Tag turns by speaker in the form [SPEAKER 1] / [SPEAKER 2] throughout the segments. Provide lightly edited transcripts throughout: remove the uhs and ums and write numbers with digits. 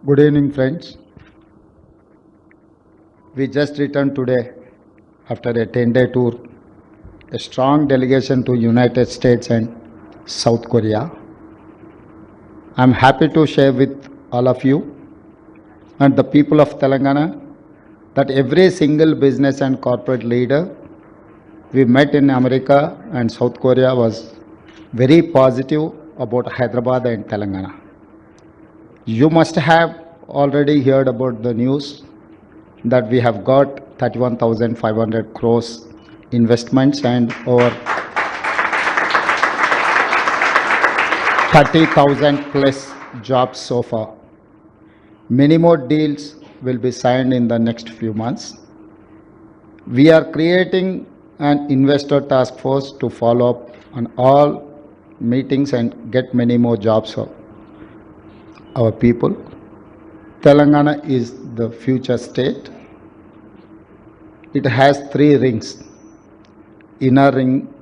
[SPEAKER 1] Good evening, friends. We just returned today after a 10-day tour, a strong delegation to United States and South Korea. I'm happy to share with all of you and the people of Telangana that every single business and corporate leader we met in America and South Korea was very positive about Hyderabad and Telangana. You must have already heard about the news that we have got 31,500 crores investments and over 30,000 plus jobs so far. Many more deals will be signed in the next few months. We are creating an investor task force to follow up on all meetings and get many more jobs for our people. Telangana is the future state. It has 3 rings. Inner ring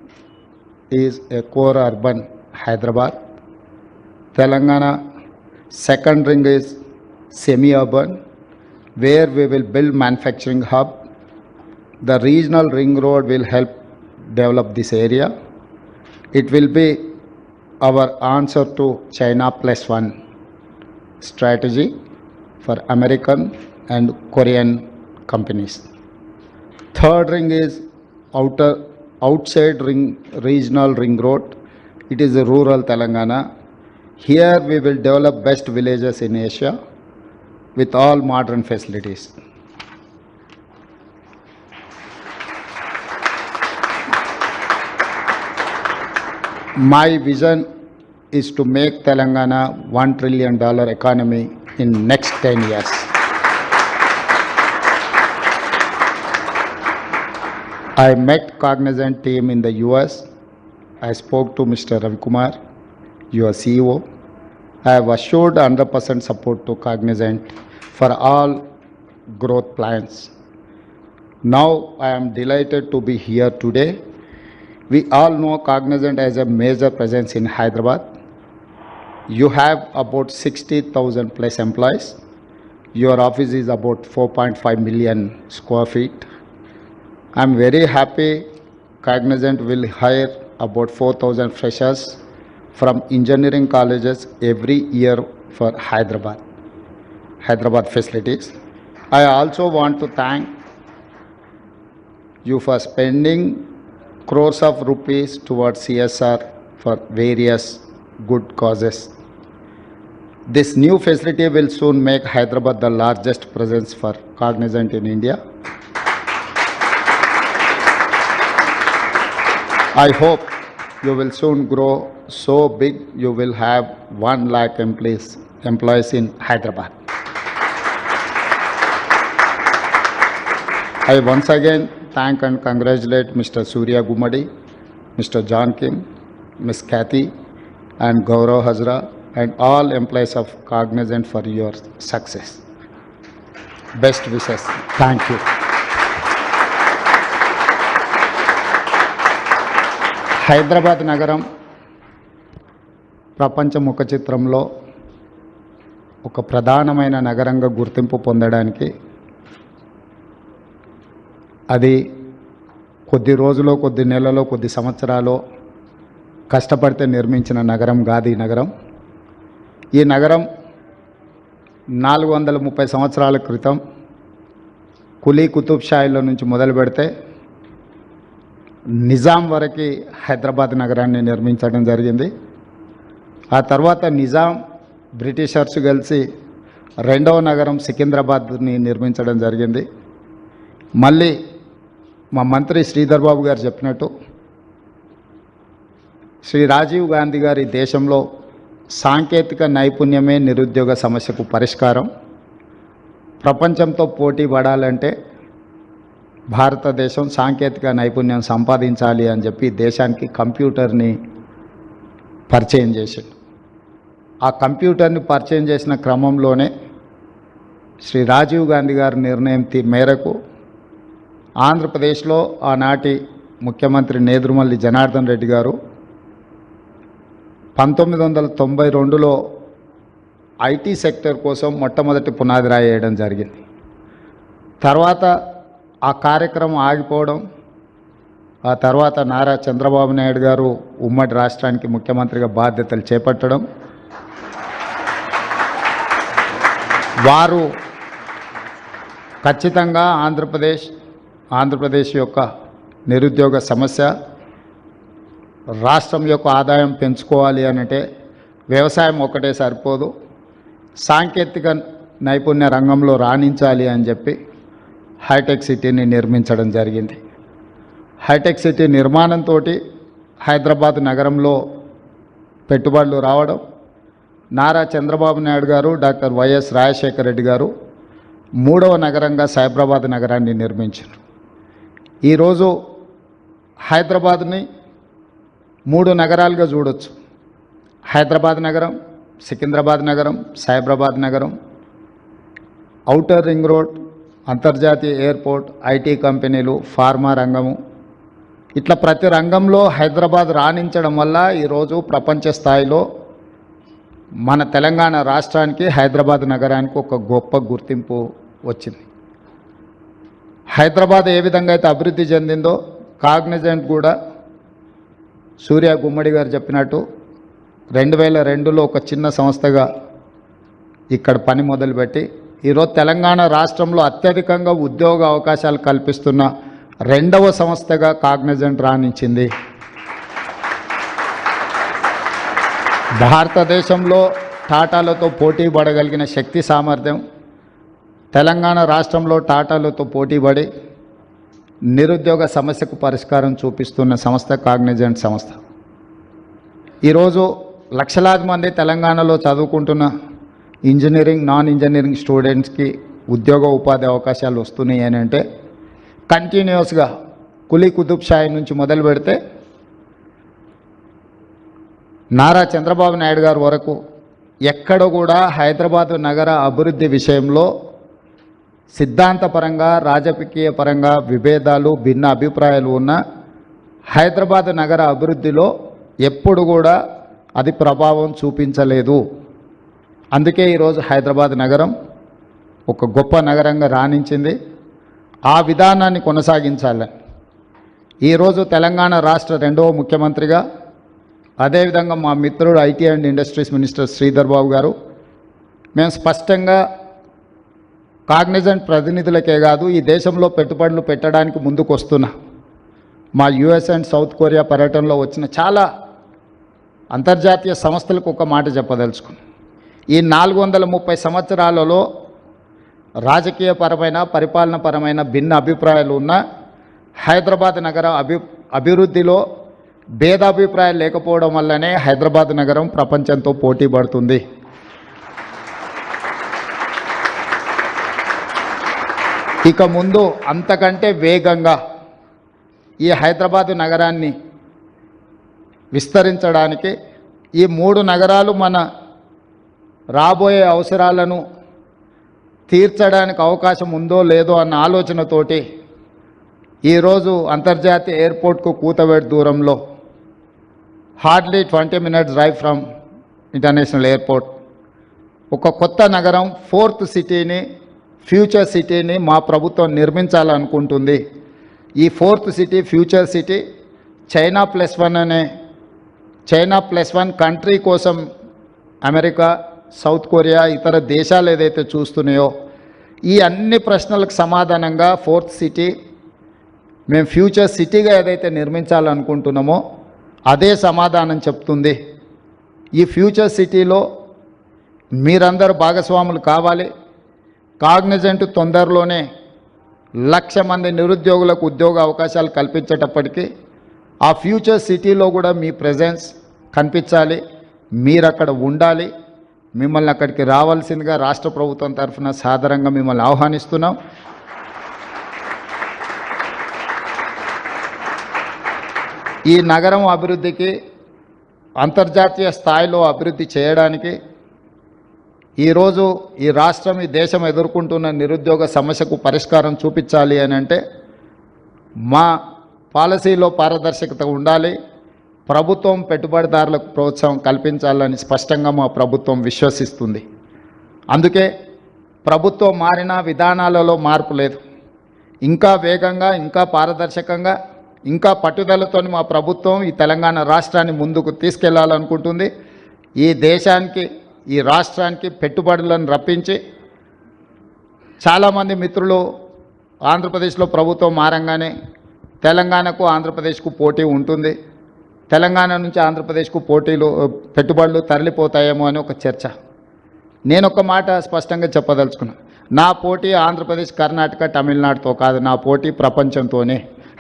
[SPEAKER 1] is a core urban Hyderabad. Telangana second ring is semi-urban, where we will build manufacturing hub. The regional ring road will help develop this area. It will be our answer to China plus one strategy for American and Korean companies. Third ring is outside ring regional ring road. It is a rural Telangana. Here we will develop best villages in Asia with all modern facilities. My vision is to make Telangana $1 trillion economy in next 10 years. I met Cognizant team in the US. I spoke to Mr. Ravi Kumar, your CEO. I have assured 100% support to Cognizant for all growth plans. Now I am delighted to be here today. We all know Cognizant has a major presence in Hyderabad. You have about 60,000 plus employees. Your office is about 4.5 million square feet. I'm very happy Cognizant will hire about 4,000 freshers from engineering colleges every year for Hyderabad facilities. I also want to thank you for spending crores of rupees towards CSR for various good causes. This new facility will soon make Hyderabad the largest presence for Cognizant in India. I hope you will soon grow so big you will have 1 lakh employees in Hyderabad. I once again thank and congratulate Mr. Surya Gumadi, Mr. John Kim, Ms. Kathy and Gaurav Hazra and all employees of Cognizant for your success. Best wishes. Thank you. Hyderabad నగరం ప్రపంచ ముఖ చిత్రంలో ఒక ప్రధానమైన నగరంగా గుర్తింపు పొందడానికి అది కొద్ది రోజులో కొద్ది నెలలో కొద్ది సంవత్సరాలు కష్టపడితే నిర్మించిన నగరం కాదు ఈ నగరం. ఈ నగరం 430 సంవత్సరాల క్రితం కులీ కుతుబ్ షాయిల నుంచి మొదలు పెడితే నిజాం వరకు హైదరాబాద్ నగరాన్ని నిర్మించడం జరిగింది. ఆ తర్వాత నిజాం బ్రిటిషర్స్ కలిసి రెండవ నగరం సికింద్రాబాద్ని నిర్మించడం జరిగింది. మళ్ళీ మా మంత్రి శ్రీధర్ బాబు గారు చెప్పినట్టు శ్రీ రాజీవ్ గాంధీ గారి దేశంలో సాంకేతిక నైపుణ్యమే నిరుద్యోగ సమస్యకు పరిష్కారం. ప్రపంచంతో పోటీ పడాలంటే భారతదేశం సాంకేతిక నైపుణ్యం సంపాదించాలి అని చెప్పి దేశానికి కంప్యూటర్ని పరిచయం చేశాడు. ఆ కంప్యూటర్ని పరిచయం చేసిన క్రమంలోనే శ్రీ రాజీవ్ గాంధీ గారి నిర్ణయం మేరకు ఆంధ్రప్రదేశ్లో ఆనాటి ముఖ్యమంత్రి నేదురుమల్లి జనార్దన్ రెడ్డి గారు 1992లో ఐటీ సెక్టర్ కోసం మొట్టమొదటి పునాది రాయి వేయడం జరిగింది. తర్వాత ఆ కార్యక్రమం ఆగిపోవడం, ఆ తర్వాత నారా చంద్రబాబు నాయుడు గారు ఉమ్మడి రాష్ట్రానికి ముఖ్యమంత్రిగా బాధ్యతలు చేపట్టడం, వారు ఖచ్చితంగా ఆంధ్రప్రదేశ్ యొక్క నిరుద్యోగ సమస్య, రాష్ట్రం యొక్క ఆదాయం పెంచుకోవాలి అనంటే వ్యవసాయం ఒకటే సరిపోదు, సాంకేతిక నైపుణ్య రంగంలో రాణించాలి అని చెప్పి హైటెక్ సిటీని నిర్మించడం జరిగింది. హైటెక్ సిటీ నిర్మాణంతో హైదరాబాద్ నగరంలో పెట్టుబడులు రావడం, నారా చంద్రబాబు నాయుడు గారు, డాక్టర్ వైఎస్ రాజశేఖర రెడ్డి గారు 3వ నగరంగా సైబరాబాద్ నగరాన్ని నిర్మించారు. ఈరోజు హైదరాబాద్ని 3 నగరాలుగా చూడొచ్చు. హైదరాబాద్ నగరం, సికింద్రాబాద్ నగరం, సైబరాబాద్ నగరం, ఔటర్ రింగ్ రోడ్, అంతర్జాతీయ ఎయిర్పోర్ట్, ఐటీ కంపెనీలు, ఫార్మా రంగము, ఇట్లా ప్రతి రంగంలో హైదరాబాద్ రాణించడం వల్ల ఈరోజు ప్రపంచ స్థాయిలో మన తెలంగాణ రాష్ట్రానికి, హైదరాబాద్ నగరానికి ఒక గొప్ప గుర్తింపు వచ్చింది. హైదరాబాద్ ఏ విధంగా అయితే అభివృద్ధి చెందిందో కాగ్నిజెంట్ కూడా సూర్య గుమ్మడి గారు చెప్పినట్టు 2002లో ఒక చిన్న సంస్థగా ఇక్కడ పని మొదలుపెట్టి ఈరోజు తెలంగాణ రాష్ట్రంలో అత్యధికంగా ఉద్యోగ అవకాశాలు కల్పిస్తున్న 2వ సంస్థగా కాగ్నిజెంట్ రాణించింది. భారతదేశంలో టాటాలతో పోటీ పడగలిగిన శక్తి సామర్థ్యం, తెలంగాణ రాష్ట్రంలో టాటాలతో పోటీపడి నిరుద్యోగ సమస్యకు పరిష్కారం చూపిస్తున్న సంస్థ కాగ్నిజెంట్ సంస్థ. ఈరోజు లక్షలాది మంది తెలంగాణలో చదువుకుంటున్న ఇంజనీరింగ్, నాన్ ఇంజనీరింగ్ స్టూడెంట్స్కి ఉద్యోగ ఉపాధి అవకాశాలు వస్తున్నాయి అని అంటే కంటిన్యూస్గా కులీ కుతుబ్ షాయి నుంచి మొదలు పెడితే నారా చంద్రబాబు నాయుడు గారు వరకు ఎక్కడ కూడా హైదరాబాద్ నగర అభివృద్ధి విషయంలో సిద్ధాంతపరంగా, రాజకీయ పరంగా విభేదాలు, భిన్న అభిప్రాయాలు ఉన్న హైదరాబాద్ నగర అభివృద్ధిలో ఎప్పుడు కూడా అది ప్రభావం చూపించలేదు. అందుకే ఈరోజు హైదరాబాద్ నగరం ఒక గొప్ప నగరంగా రాణించింది. ఆ విధానాన్ని కొనసాగించాలని ఈరోజు తెలంగాణ రాష్ట్ర 2వ ముఖ్యమంత్రిగా, అదేవిధంగా మా మిత్రుడు IT and industries minister Sridhar Babu garu, మేము స్పష్టంగా కాగ్నిజెంట్ ప్రతినిధులకే కాదు, ఈ దేశంలో పెట్టుబడులు పెట్టడానికి ముందుకు వస్తున్న మా యుఎస్ అండ్ సౌత్ కొరియా పర్యటనలో వచ్చిన చాలా అంతర్జాతీయ సంస్థలకు ఒక మాట చెప్పదలుచుకున్నాం. ఈ 430 సంవత్సరాలలో రాజకీయపరమైన, పరిపాలనపరమైన భిన్న అభిప్రాయాలు ఉన్న హైదరాబాద్ నగర అభివృద్ధిలో భేదాభిప్రాయాలు లేకపోవడం వల్లనే హైదరాబాద్ నగరం ప్రపంచంతో పోటీ పడుతుంది. ఇక ముందు అంతకంటే వేగంగా ఈ హైదరాబాద్ నగరాన్ని విస్తరించడానికి ఈ 3 నగరాలు మన రాబోయే అవసరాలను తీర్చడానికి అవకాశం ఉందో లేదో అన్న ఆలోచనతోటి ఈరోజు అంతర్జాతీయ ఎయిర్పోర్ట్కు కూతవేటు దూరంలో hardly 20 minutes drive from international airport ఒక కొత్త నగరం, 4th సిటీని, ఫ్యూచర్ సిటీని మా ప్రభుత్వం నిర్మించాలనుకుంటుంది. ఈ 4th city, future city China plus one country కోసం అమెరికా, సౌత్ కొరియా, ఇతర దేశాలు ఏదైతే చూస్తున్నాయో ఈ అన్ని ప్రశ్నలకు సమాధానంగా 4th సిటీ మేము ఫ్యూచర్ సిటీగా ఏదైతే నిర్మించాలనుకుంటున్నామో అదే సమాధానం చెప్తుంది. ఈ ఫ్యూచర్ సిటీలో మీరందరూ భాగస్వాములు కావాలి. కాగ్నిజెంట్ తొందరలోనే 1,00,000 మంది నిరుద్యోగులకు ఉద్యోగ అవకాశాలు కల్పించేటప్పటికీ ఆ ఫ్యూచర్ సిటీలో కూడా మీ ప్రెజెన్స్ కనిపించాలి, మీరు అక్కడ ఉండాలి. మిమ్మల్ని అక్కడికి రావాల్సిందిగా రాష్ట్ర ప్రభుత్వం తరఫున సాదరంగా మిమ్మల్ని ఆహ్వానిస్తున్నాం. ఈ నగరం అభివృద్ధికి, అంతర్జాతీయ స్థాయిలో అభివృద్ధి చేయడానికి ఈరోజు ఈ రాష్ట్రం, ఈ దేశం ఎదుర్కొంటున్న నిరుద్యోగ సమస్యకు పరిష్కారం చూపించాలి అని అంటే మా పాలసీలో పారదర్శకత ఉండాలి. ప్రభుత్వం పెట్టుబడిదారులకు ప్రోత్సాహం కల్పించాలని స్పష్టంగా మా ప్రభుత్వం విశ్వసిస్తుంది. అందుకే ప్రభుత్వం మారిన విధానాలలో మార్పు లేదు. ఇంకా వేగంగా, ఇంకా పారదర్శకంగా, ఇంకా పట్టుదలతో మా ప్రభుత్వం ఈ తెలంగాణ రాష్ట్రాన్ని ముందుకు తీసుకెళ్లాలనుకుంటుంది. ఈ దేశానికి, ఈ రాష్ట్రానికి పెట్టుబడులను రప్పించి, చాలామంది మిత్రులు ఆంధ్రప్రదేశ్లో ప్రభుత్వం మారంగానే తెలంగాణకు ఆంధ్రప్రదేశ్కు పోటీ ఉంటుంది, తెలంగాణ నుంచి ఆంధ్రప్రదేశ్కు పెట్టుబడులు తరలిపోతాయేమో అని ఒక చర్చ. నేను ఒక మాట స్పష్టంగా చెప్పదలుచుకున్నాను. నా పోటీ ఆంధ్రప్రదేశ్, కర్ణాటక, తమిళనాడుతో కాదు, నా పోటీ ప్రపంచంతోనే.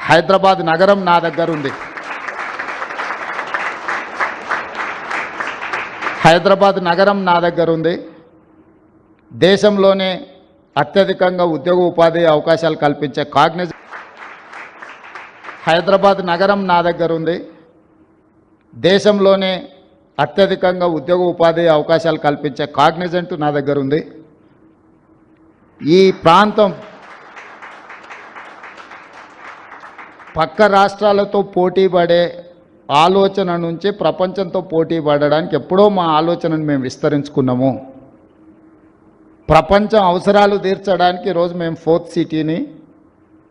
[SPEAKER 1] హైదరాబాద్ నగరం నా దగ్గర ఉంది. హైదరాబాద్ నగరం నా దగ్గర ఉంది. దేశంలోనే అత్యధికంగా ఉద్యోగ ఉపాధి అవకాశాలు కల్పించే కాగ్నిజెంట్ హైదరాబాద్ నగరం నా దగ్గర ఉంది. దేశంలోనే అత్యధికంగా ఉద్యోగ ఉపాధి అవకాశాలు కల్పించే కాగ్నిజెంట్ నా దగ్గర ఉంది. ఈ ప్రాంతం పక్క రాష్ట్రాలతో పోటీ పడే ఆలోచన నుంచి ప్రపంచంతో పోటీ పడడానికి ఎప్పుడో మా ఆలోచనను మేము విస్తరించుకున్నాము. ప్రపంచం అవసరాలు తీర్చడానికి ఈరోజు మేము 4th సిటీని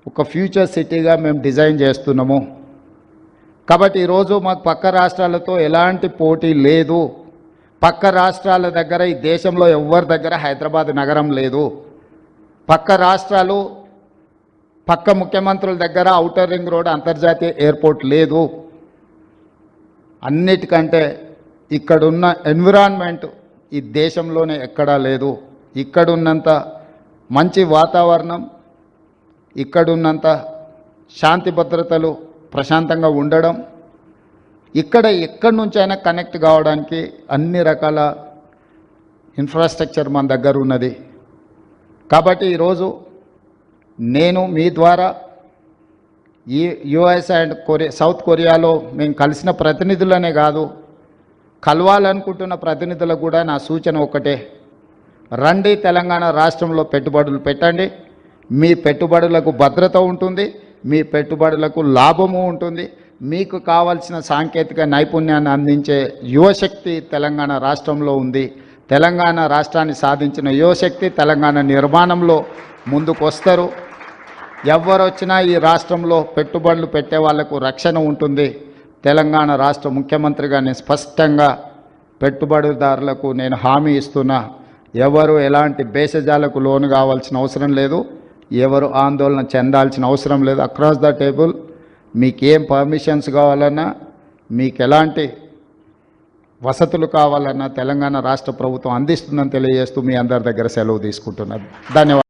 [SPEAKER 1] ఒక ఫ్యూచర్ సిటీగా మేము డిజైన్ చేస్తున్నాము. కాబట్టి ఈరోజు మాకు పక్క రాష్ట్రాలతో ఎలాంటి పోటీ లేదు. పక్క రాష్ట్రాల దగ్గర, ఈ దేశంలో ఎవరి దగ్గర హైదరాబాద్ నగరం లేదు. పక్క రాష్ట్రాలు, పక్క ముఖ్యమంత్రుల దగ్గర ఔటర్ రింగ్ రోడ్, అంతర్జాతీయ ఎయిర్పోర్ట్ లేదు. అన్నిటికంటే ఇక్కడున్న ఎన్విరాన్మెంట్ ఈ దేశంలోనే ఎక్కడా లేదు. ఇక్కడున్నంత మంచి వాతావరణం, ఇక్కడున్నంత శాంతి భద్రతలు, ప్రశాంతంగా ఉండడం, ఇక్కడ ఎక్కడి నుంచైనా కనెక్ట్ కావడానికి అన్ని రకాల ఇన్ఫ్రాస్ట్రక్చర్ మన దగ్గర ఉన్నది. కాబట్టి ఈరోజు నేను మీ ద్వారా ఈ యుఎస్ అండ్ సౌత్ కొరియాలో మేము కలిసిన ప్రతినిధులనే కాదు, కలవాలనుకుంటున్న ప్రతినిధులకు కూడా నా సూచన ఒకటే: రండి, తెలంగాణ రాష్ట్రంలో పెట్టుబడులు పెట్టండి. మీ పెట్టుబడులకు భద్రత ఉంటుంది, మీ పెట్టుబడులకు లాభము ఉంటుంది. మీకు కావాల్సిన సాంకేతిక నైపుణ్యాన్ని అందించే యువశక్తి తెలంగాణ రాష్ట్రంలో ఉంది. తెలంగాణ రాష్ట్రాన్ని సాధించిన యువశక్తి తెలంగాణ నిర్మాణంలో ముందుకు వస్తారు. ఎవరు వచ్చినా ఈ రాష్ట్రంలో పెట్టుబడులు పెట్టే వాళ్లకు రక్షణ ఉంటుంది. తెలంగాణ రాష్ట్ర ముఖ్యమంత్రిగా నేను స్పష్టంగా పెట్టుబడిదారులకు నేను హామీ ఇస్తున్నా. ఎవరు ఎలాంటి భేషజాలకు లోను కావాల్సిన అవసరం లేదు, ఎవరు ఆందోళన చెందాల్సిన అవసరం లేదు. అక్రాస్ ద టేబుల్ మీకేం పర్మిషన్స్ కావాలన్నా, మీకు ఎలాంటి వసతులు కావాలన్నా తెలంగాణ రాష్ట్ర ప్రభుత్వం అందిస్తుందని తెలియజేస్తూ మీ అందరి దగ్గర సెలవు తీసుకుంటున్నాను. ధన్యవాదాలు.